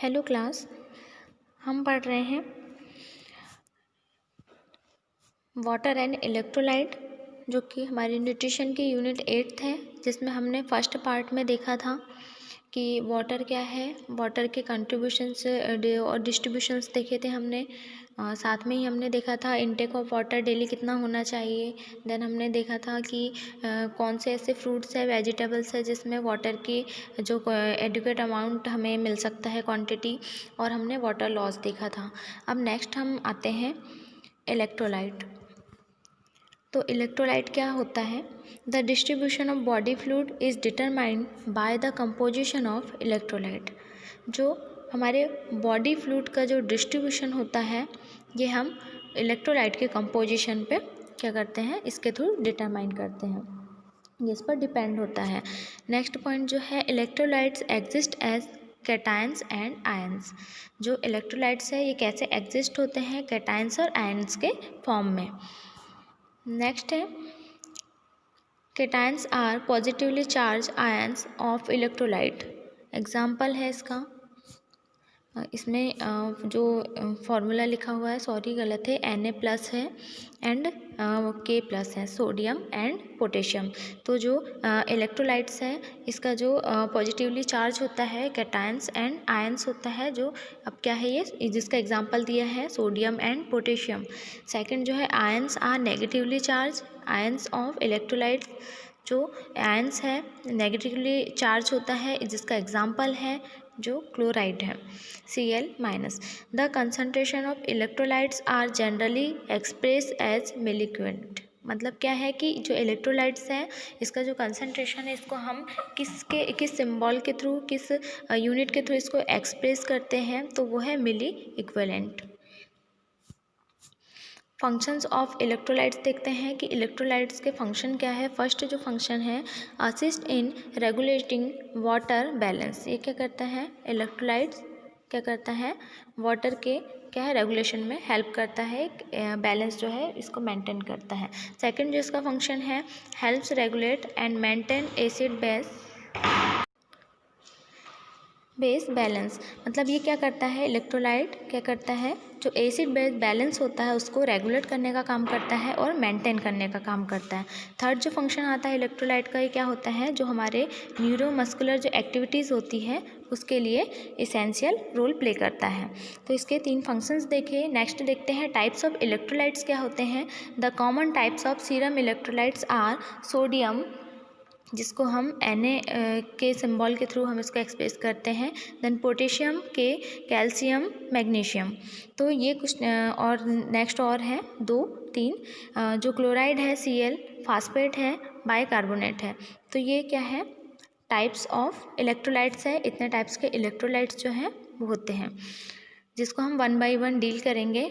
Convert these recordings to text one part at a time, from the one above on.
Hello class. हम पढ़ रहे हैं वाटर एंड इलेक्ट्रोलाइट, जो कि हमारी न्यूट्रिशन की यूनिट 8th है, जिसमें हमने फर्स्ट पार्ट में देखा था कि वाटर क्या है, वाटर के कंट्रीब्यूशंस और डिस्ट्रीब्यूशंस देखे थे हमने। साथ में ही हमने देखा था इनटेक ऑफ वाटर डेली कितना होना चाहिए। देन हमने देखा था कि कौन से ऐसे फ्रूट्स है, वेजिटेबल्स है जिसमें वाटर की जो एडिक्वेट अमाउंट हमें मिल सकता है, क्वांटिटी, और हमने वाटर लॉस देखा था। अब नेक्स्ट हम आते हैं इलेक्ट्रोलाइट। तो इलेक्ट्रोलाइट क्या होता है? The distribution of body fluid is determined by the composition of electrolyte. जो हमारे बॉडी फ्लूइड का जो डिस्ट्रीब्यूशन होता है, ये हम इलेक्ट्रोलाइट के कंपोजिशन पे क्या करते हैं, इसके थ्रू डिटरमाइन करते हैं, ये इस पर डिपेंड होता है। नेक्स्ट पॉइंट जो है, electrolytes exist as cations and ions. जो इलेक्ट्रोलाइट्स है ये कैसे एग्जिस्ट होते हैं? कैटायंस और आयंस के फॉर्म में। नेक्स्ट है, cations are positively charged ions of electrolyte. Example है इसका, इसमें जो फॉर्मूला लिखा हुआ है, सॉरी गलत है, Na+ है एंड K+ है, सोडियम एंड पोटेशियम। तो जो इलेक्ट्रोलाइट्स है, इसका जो पॉजिटिवली चार्ज होता है कैटायंस एंड आयंस होता है, जो अब क्या है ये जिसका एग्जांपल दिया है सोडियम एंड पोटेशियम। सेकंड जो है, ions are negatively charge ions of electrolytes. जो आयंस है नेगेटिवली चार्ज होता है, जिसका एग्जांपल है जो क्लोराइड है, Cl-। The concentration of electrolytes are generally express as milliequivalent. मतलब क्या है कि जो इलेक्ट्रोलाइट्स हैं, इसका जो कंसंट्रेशन है, इसको हम किस सिंबल के थ्रू, किस यूनिट के थ्रू इसको एक्सप्रेस करते हैं, तो वो है मिली इक्विवेलेंट। फंक्शंस ऑफ इलेक्ट्रोलाइट्स देखते हैं कि इलेक्ट्रोलाइट्स के फंक्शन क्या है। फर्स्ट जो फंक्शन है, assist in regulating water balance. ये क्या करता है? इलेक्ट्रोलाइट्स क्या करता है? वाटर के क्या है, रेगुलेशन में हेल्प करता है, बैलेंस जो है इसको मेंटेन करता है। सेकंड जो इसका फंक्शन है, helps regulate and maintain acid base balance. मतलब ये क्या करता है, इलेक्ट्रोलाइट क्या करता है, जो एसिड बेस बैलेंस होता है उसको रेगुलेट करने का काम करता है और मेंटेन करने का काम करता है। थर्ड जो फंक्शन आता है इलेक्ट्रोलाइट का, ये क्या होता है, जो हमारे न्यूरोमस्कुलर जो एक्टिविटीज़ होती है उसके लिए इसेंशियल रोल प्ले करता है। तो इसके 3 फंक्शंस देखे। नेक्स्ट देखते हैं टाइप्स ऑफ इलेक्ट्रोलाइट्स क्या होते हैं। The common types of serum electrolytes are sodium, जिसको हम Na के सिंबल के थ्रू हम इसको एक्सप्रेस करते हैं। देन पोटेशियम के, कैल्शियम, मैग्नीशियम। तो ये कुछ और नेक्स्ट और है 2-3। जो क्लोराइड है Cl, फास्फेट है, बाइकार्बोनेट है। तो ये क्या है, टाइप्स ऑफ इलेक्ट्रोलाइट्स है। इतने टाइप्स के इलेक्ट्रोलाइट्स जो हैं वो होते हैं, जिसको हम 1 बाय 1 डील करेंगे।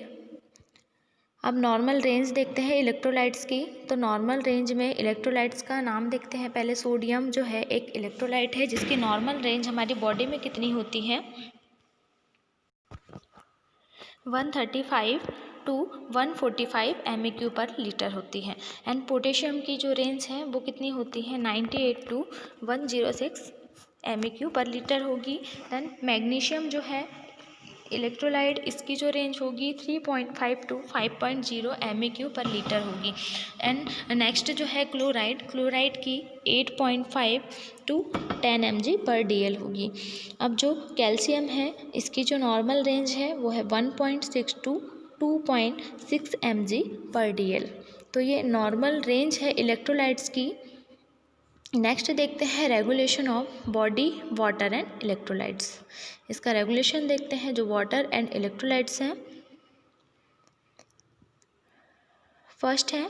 अब नॉर्मल रेंज देखते हैं इलेक्ट्रोलाइट्स की। तो नॉर्मल रेंज में इलेक्ट्रोलाइट्स का नाम देखते हैं पहले। सोडियम जो है एक इलेक्ट्रोलाइट है जिसकी नॉर्मल रेंज हमारी बॉडी में कितनी होती है, 135 to 145 MEQ/लीटर होती है। एंड पोटेशियम की जो रेंज है वो कितनी होती है, 98 to 106 MEQ/लीटर होगी। देन मैग्नीशियम जो है इलेक्ट्रोलाइट, इसकी जो रेंज होगी 3.5 to 5.0 MEQ/लीटर होगी। एंड नेक्स्ट जो है क्लोराइड, क्लोराइड की 8.5 to 10 mg/dl होगी। अब जो कैल्शियम है, इसकी जो नॉर्मल रेंज है वो है 1.6 to 2.6 mg/dl। तो ये नॉर्मल रेंज है इलेक्ट्रोलाइट्स की। नेक्स्ट देखते हैं regulation of body water and electrolytes. इसका रेगुलेशन देखते हैं जो वाटर एंड इलेक्ट्रोलाइट्स हैं। फर्स्ट है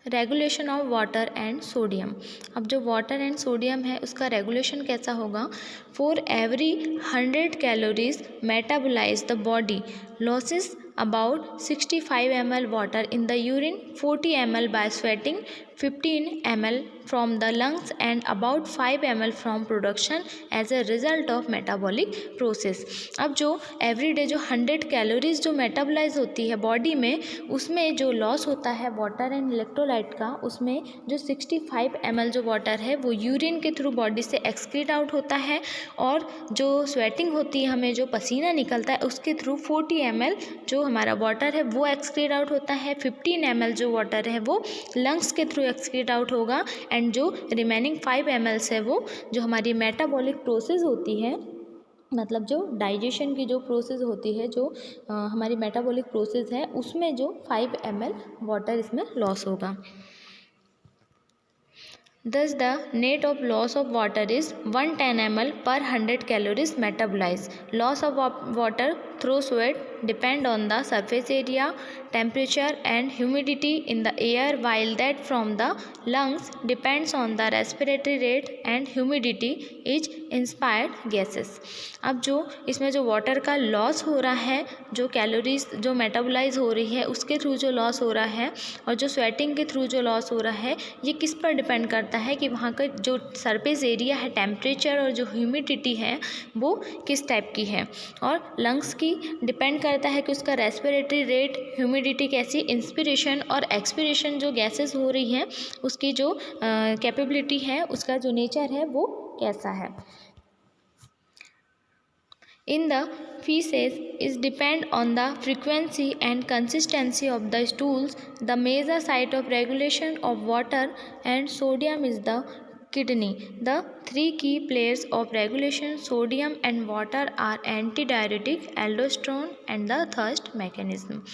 regulation of water and sodium. अब जो वाटर एंड सोडियम है उसका रेगुलेशन कैसा होगा, for every 100 calories metabolize the body losses about 65 ml water in the urine, 40 ml by sweating, 15 ml from the lungs and about 5 ml from production as a result of metabolic process। अब जो everyday जो 100 calories जो metabolise होती है body में, उसमें जो loss होता है वाटर एंड इलेक्ट्रोलाइट का, उसमें जो 65 ml जो वाटर है वो यूरिन के थ्रू बॉडी से एक्सक्रीट आउट होता है, और जो स्वेटिंग होती है, हमें जो पसीना निकलता है, उसके थ्रू 40 ml जो हमारा वाटर है वो एक्सक्रीट आउट होता है। 15 ml जो वाटर है वो लंग्स के थ्रू एक्सक्रीट आउट होगा, एंड जो रिमेनिंग 5 ml है वो जो हमारी मेटाबॉलिक प्रोसेस होती है, मतलब जो डाइजेशन की जो प्रोसेस होती है, जो हमारी मेटाबॉलिक प्रोसेस है, उसमें जो 5 ml वाटर इसमें लॉस होगा। Thus the net of loss of water is 110 ml per 100 calories metabolized. Loss of water through sweat depend on the surface area, temperature and humidity in the air, while that from the lungs depends on the respiratory rate and humidity is inspired gases। अब जो इसमें जो water का loss हो रहा है, जो calories जो मेटाबोलाइज हो रही है उसके थ्रू जो लॉस हो रहा है, और जो स्वेटिंग के थ्रू जो लॉस हो रहा है, ये किस पर डिपेंड करता है कि वहाँ का जो सरफेस एरिया है, टेम्परेचर और जो ह्यूमिडिटी है वो किस टाइप की है, और लंग्स की डिपेंड करता है कि उसका रेस्पिरेटरी रेट, ह्यूमिडिटी कैसी, इंस्पिरेशन और एक्सपिरेशन जो गैसेस हो रही हैं उसकी जो कैपेबिलिटी है, उसका जो नेचर है वो कैसा है। In the feces is depend on the frequency and consistency of the stools. The major site of regulation of water and sodium is the kidney. The three key players of regulation sodium and water are antidiuretic, aldosterone and the thirst mechanism।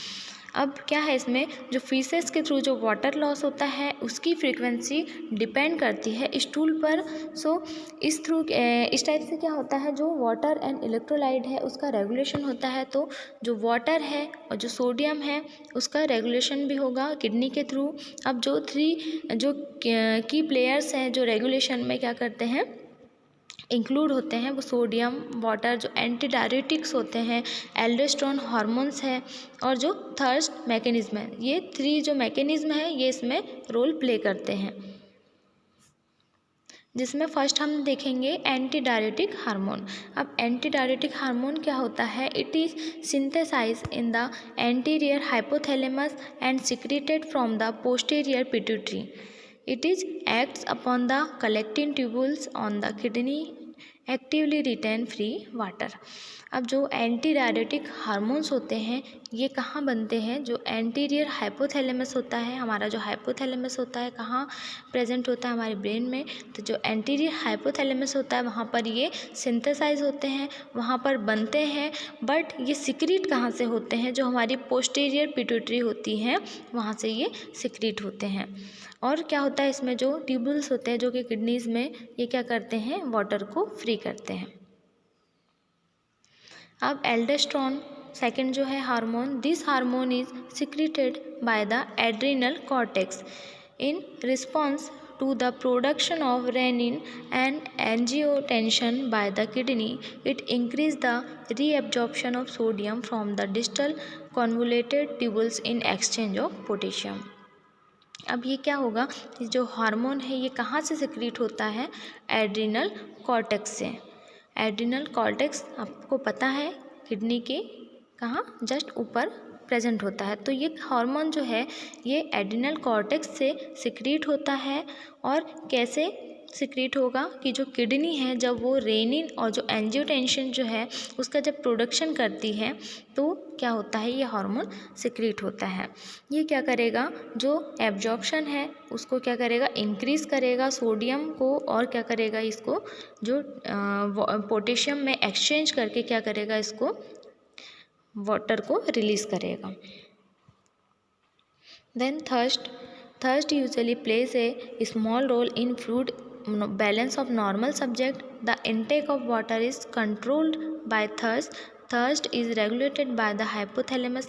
अब क्या है, इसमें जो faeces के through जो water loss होता है उसकी फ्रीक्वेंसी डिपेंड करती है स्टूल पर। सो इस टाइप से क्या होता है, जो वाटर एंड इलेक्ट्रोलाइट है उसका रेगुलेशन होता है, तो जो वाटर है और जो सोडियम है उसका रेगुलेशन भी होगा किडनी के थ्रू। अब जो की प्लेयर्स हैं जो रेगुलेशन में क्या करते हैं, इंक्लूड होते हैं, वो सोडियम, वाटर, जो एंटी डायरेटिक्स होते हैं, एल्डोस्टेरोन हार्मोन्स है, और जो थर्स्ट मैकेनिज्म है। ये 3 जो मैकेनिज्म है ये इसमें रोल प्ले करते हैं, जिसमें फर्स्ट हम देखेंगे एंटी डायरेटिक हार्मोन। अब एंटी डायरेटिक हार्मोन क्या होता है, it is synthesize in the anterior hypothalamus and secreted from the posterior pituitary. It is acts upon the collecting tubules on the kidney, actively retain free water। अब जो anti diuretic hormones होते हैं ये कहाँ बनते हैं, जो एंटीरियर हाइपोथैलेमस होता है, हमारा जो हाइपोथैलेमस होता है कहाँ प्रेजेंट होता है, हमारे ब्रेन में। तो जो एंटीरियर हाइपोथैलेमस होता है वहाँ पर ये सिंथेसाइज होते हैं, वहाँ पर बनते हैं, बट ये सिक्रीट कहाँ से होते हैं, जो हमारी पोस्टीरियर पिट्यूटरी होती हैं वहाँ से ये सिक्रीट होते हैं। और क्या होता है, इसमें जो ट्यूबुल्स होते हैं जो कि किडनीज में, ये क्या करते हैं, वाटर को फ्री करते हैं। अब एल्डोस्टेरोन सेकंड जो है hormone, this hormone is secreted by the adrenal cortex in response to the production of renin and angiotensin by the kidney. It increases the reabsorption of sodium from the distal convoluted tubules in exchange of potassium। अब ये क्या होगा, जो hormone है ये कहाँ से secrete होता है, एड्रिनल कॉर्टेक्स से। एड्रिनल कॉर्टेक्स आपको पता है किडनी के कहाँ, जस्ट ऊपर प्रेजेंट होता है। तो ये हार्मोन जो है ये एड्रिनल कॉर्टेक्स से सिक्रीट होता है, और कैसे सिक्रीट होगा कि जो किडनी है जब वो रेनिन और जो एंजियोटेंसिन जो है उसका जब प्रोडक्शन करती है तो क्या होता है, ये हार्मोन सिक्रीट होता है। ये क्या करेगा, जो एब्जॉर्प्शन है उसको क्या करेगा, इंक्रीज़ करेगा सोडियम को, और क्या करेगा, इसको जो पोटेशियम में एक्सचेंज करके क्या करेगा, इसको वाटर को रिलीज़ करेगा। Then thirst usually plays a small role in fluid balance of normal subject. The intake of water is controlled by thirst is regulated by the hypothalamus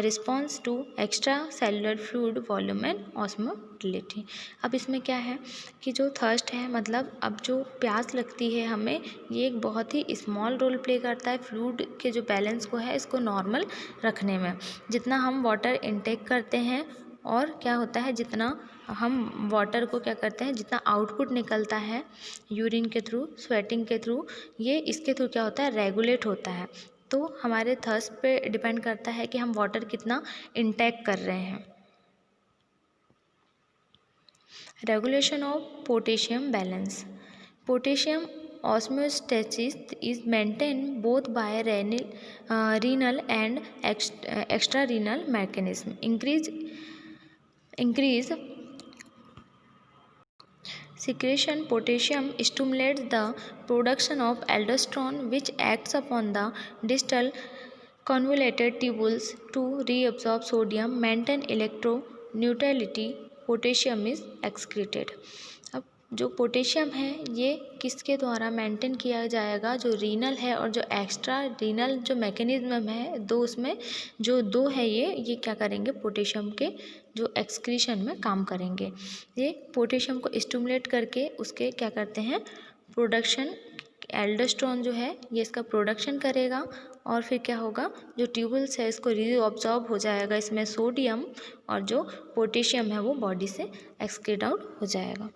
response to extracellular fluid volume and osmotility। अब इसमें क्या है कि जो thirst है, मतलब अब जो प्यास लगती है हमें, ये एक बहुत ही स्मॉल रोल प्ले करता है फ्लूइड के जो बैलेंस को है इसको नॉर्मल रखने में। जितना हम वाटर इनटेक करते हैं और क्या होता है, जितना हम वाटर को क्या करते हैं, जितना आउटपुट निकलता है यूरिन के थ्रू, स्वेटिंग के थ्रू, ये इसके थ्रू क्या होता है, रेगुलेट होता है। तो हमारे थर्स्ट पे डिपेंड करता है कि हम वाटर कितना इनटेक कर रहे हैं। Regulation of potassium balance. Potassium osmostasis is maintained both by renal and extrarenal mechanism. Increase secretion. Potassium stimulates the production of aldosterone, which acts upon the distal convoluted tubules to reabsorb sodium, maintain electroneutrality. Potassium is excreted. अब जो potassium है ये किसके द्वारा maintain किया जाएगा, जो renal है और जो एक्स्ट्रा रीनल जो मैकेनिज्म है, दो उसमें जो दो है ये क्या करेंगे, पोटेशियम के जो एक्सक्रीशन में काम करेंगे। ये पोटेशियम को स्टिमुलेट करके उसके क्या करते हैं, प्रोडक्शन, एल्डोस्टेरोन जो है ये इसका प्रोडक्शन करेगा और फिर क्या होगा, जो ट्यूबल्स है इसको रीअब्सॉर्ब हो जाएगा इसमें सोडियम, और जो पोटेशियम है वो बॉडी से एक्सक्रीट आउट हो जाएगा।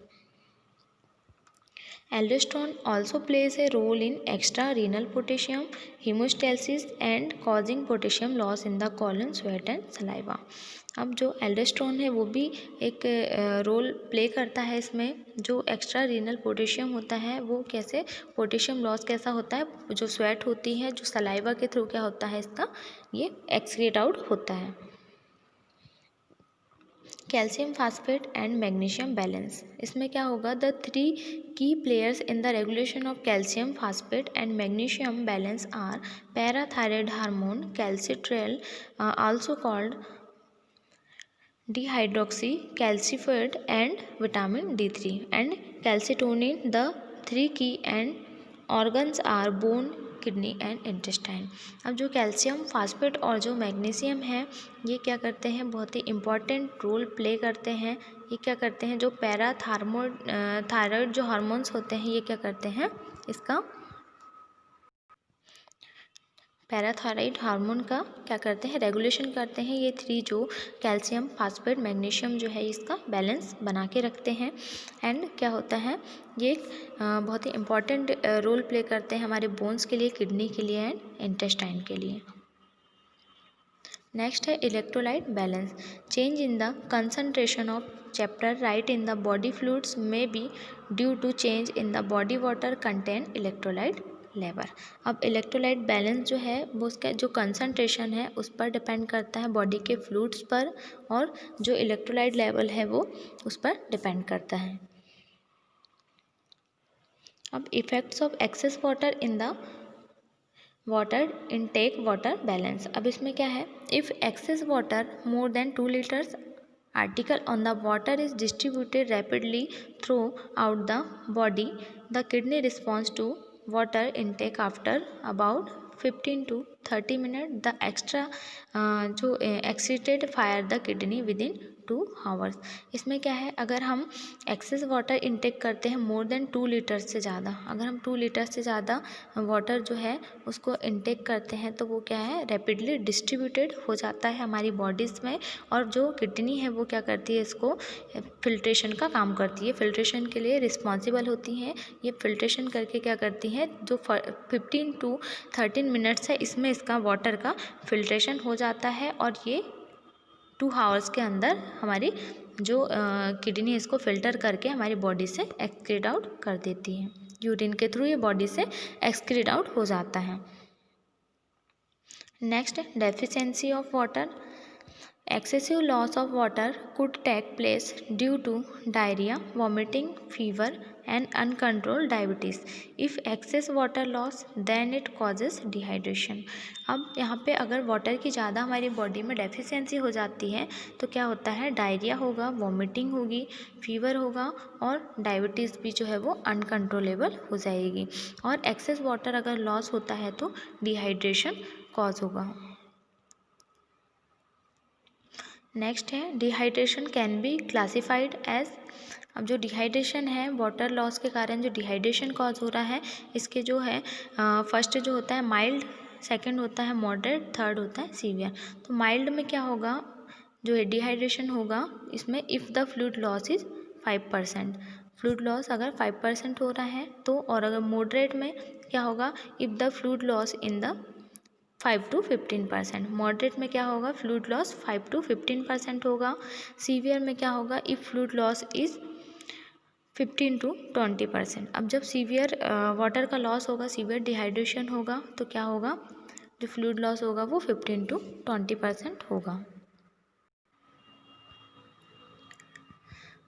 Aldosterone also plays a role in extra-renal potassium hemostasis and causing potassium loss in the colon, sweat and saliva. अब जो एल्डोस्टेरोन है वो भी एक रोल प्ले करता है इसमें। जो एक्स्ट्रा रीनल पोटेशियम होता है वो कैसे, पोटेशियम लॉस कैसा होता है, जो स्वेट होती है, जो सलाइवा के थ्रू क्या होता है इसका, ये एक्सक्रीट आउट होता है। Calcium phosphate and magnesium balance. इसमें क्या होगा, the three key players in the regulation of calcium phosphate and magnesium balance are parathyroid hormone calcitriol, also called dihydroxy calciferol, and vitamin D3 and calcitonin. The three key and organs are bone, kidney and intestine. अब जो calcium phosphate और जो magnesium है ये क्या करते हैं, बहुत ही इम्पॉर्टेंट रोल प्ले करते हैं। ये क्या करते हैं, जो थायराइड जो हार्मोन्स होते हैं ये क्या करते हैं, इसका पैराथायरॉयड हार्मोन का क्या करते हैं, रेगुलेशन करते हैं। ये थ्री जो कैल्शियम फास्फेट मैग्नीशियम जो है इसका बैलेंस बना के रखते हैं। एंड क्या होता है, ये बहुत ही इम्पॉर्टेंट रोल प्ले करते हैं हमारे बोन्स के लिए, किडनी के लिए एंड इंटेस्टाइन के लिए। नेक्स्ट है electrolyte balance. Change in the concentration of chapter right in the body fluids may be due to change in the body water content electrolyte level. अब इलेक्ट्रोलाइट बैलेंस जो है वो उसका जो कंसंट्रेशन है उस पर डिपेंड करता है, बॉडी के फ्लूइड्स पर, और जो इलेक्ट्रोलाइट लेवल है वो उस पर डिपेंड करता है। अब effects of excess water in the water intake water balance. अब इसमें क्या है, if excess water more than 2 litres article on the water is distributed rapidly throughout the body, the kidney responds to water intake after about 15 to 30 minutes. The extra जो excreted fire the kidney within 2 hours। इसमें क्या है, अगर हम excess water intake करते हैं more than 2 litre से ज़्यादा, अगर हम 2 लीटर से ज़्यादा वाटर जो है उसको इनटेक करते हैं तो वो क्या है, रैपिडली डिस्ट्रीब्यूटेड हो जाता है हमारी बॉडीज़ में, और जो किडनी है वो क्या करती है, इसको फिल्ट्रेशन का काम करती है, फिल्ट्रेशन के लिए रिस्पॉन्सिबल होती हैं। ये फिल्ट्रेशन करके क्या करती हैं, जो 15 to 13 मिनट्स है इसमें इसका वाटर का फिल्ट्रेशन हो जाता है, और ये 2 आवर्स के अंदर हमारी जो किडनी इसको फिल्टर करके हमारी बॉडी से एक्सक्रीट आउट कर देती है। यूरिन के थ्रू ये बॉडी से एक्सक्रीट आउट हो जाता है। Next, deficiency of water. Excessive loss of water could take place due to diarrhea, vomiting, fever, and uncontrolled diabetes. If excess water loss, then it causes dehydration. अब यहाँ पे अगर water की ज़्यादा हमारी बॉडी में डेफिशिएंसी हो जाती है तो क्या होता है, डायरिया होगा, वॉमिटिंग होगी, फीवर होगा, और डायबिटीज़ भी जो है वो अनकंट्रोलेबल हो जाएगी। और एक्सेस वाटर अगर लॉस होता है तो डिहाइड्रेशन कॉज होगा। नेक्स्ट है dehydration can be classified as. अब जो डिहाइड्रेशन है, वाटर लॉस के कारण जो डिहाइड्रेशन कॉज हो रहा है, इसके जो है फर्स्ट जो होता है माइल्ड, सेकंड होता है मॉडरेट, थर्ड होता है सीवियर। तो माइल्ड में क्या होगा, जो है डिहाइड्रेशन होगा इसमें if the fluid loss is 5%, fluid loss अगर 5% हो रहा है तो, और अगर मॉडरेट में क्या होगा, if the fluid loss in the 5 to 15%, moderate में क्या होगा, फ्लूइड लॉस 5 to 15% होगा। सीवियर में क्या होगा, if fluid loss is 15 to 20%। अब जब सीवियर वाटर का लॉस होगा, सीवियर डिहाइड्रेशन होगा, तो क्या होगा, जो फ्लूइड लॉस होगा वो 15 to 20% होगा।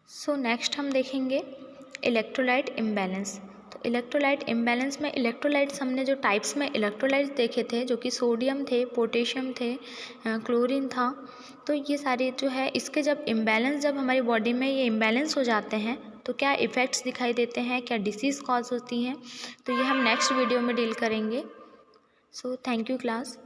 सो नेक्स्ट हम देखेंगे इलेक्ट्रोलाइट इम्बैलेंस। तो इलेक्ट्रोलाइट इम्बैलेंस में इलेक्ट्रोलाइट्स हमने जो टाइप्स में इलेक्ट्रोलाइट्स देखे थे, जो कि सोडियम थे, पोटेशियम थे, क्लोरीन था, तो ये सारे जो है इसके जब इम्बैलेंस, जब हमारी बॉडी में ये इम्बैलेंस हो जाते हैं तो क्या इफ़ेक्ट्स दिखाई देते हैं, क्या डिसीज़ कॉज होती हैं, तो ये हम नेक्स्ट वीडियो में डील करेंगे। So thank you class.